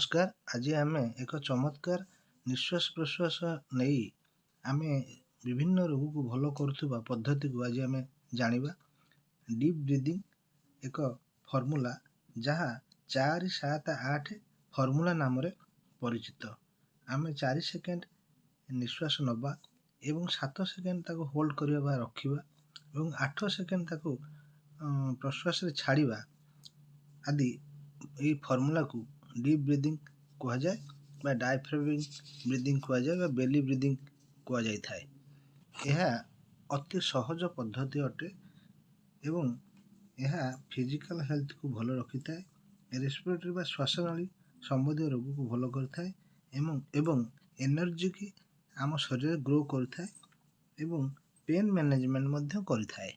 नमस्कार। आज आम एक चमत्कार निश्वास प्रश्वास नहीं आम विभिन्न रोग को भल करुवा पद्धति को आज आम जानिबा। डीप ब्रीदिंग एक फर्मूला जहाँ 4-7-8 फर्मूला नाम परिचित। आम 4 सेकेंड निश्वास नवा एवं 7 सेकेंड ताको होल्ड करवा रखिबा एवं 8 सेकेंड ताको प्रश्वास छाड़िबा आदि ये फर्मूला को डीप ब्रीदिंग कह जाए बा डायफ्रामिक ब्रीदिंग कह जाए बा बेली ब्रीदिंग कह जाए थाए। यह अति सहज पद्धति अटे एवं यह फिजिकल हेल्थ को भल रखि थाए, रेस्पिरेटरी बा श्वासनली संबंधी रोग को भल करथाए एवं एनर्जी की आम शरीर ग्रो करथाए एवं पेन मैनेजमेंट मध्य करथाए।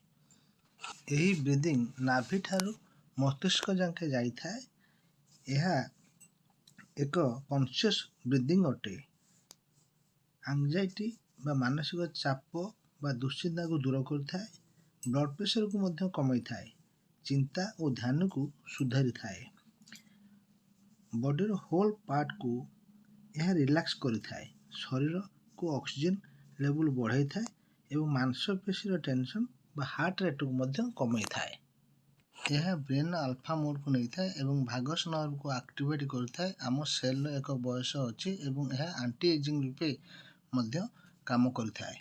यही ब्रीदिंग नाभि ठारू मस्तिष्क जाके जाई थाए। यह एक कॉन्शियस ब्रीदिंग अटे। एंजाइटी बा मानसिक चाप बा दुश्चिंता को दूर करथाए, ब्लड प्रेशर को मध्य कमाई थाए, चिंता और ध्यान को सुधारी थाए, बॉडी होल पार्ट को यह रिलैक्स करि थाए, शरीर को ऑक्सीजन लेवल बढ़ाई थाए एवं मांसपेशी टेंशन बा हार्ट रेट को मध्य कमाई थाए। यह ब्रेन अल्फा मोड को नहीं थाए एवं भागस नर्व को एक्टिवेट करथाए। आम सेल एक बयस अच्छी एवं यह एंटी एजिंग रूपे मध्य काम करथाए।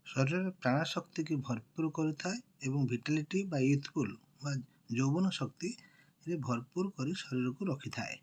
शरीर प्राण शक्ति की भरपूर करथाए एवं विटालिटी बा यूथफुल बा यौवन शक्ति रे भरपूर करी शरीर को रखि थाए।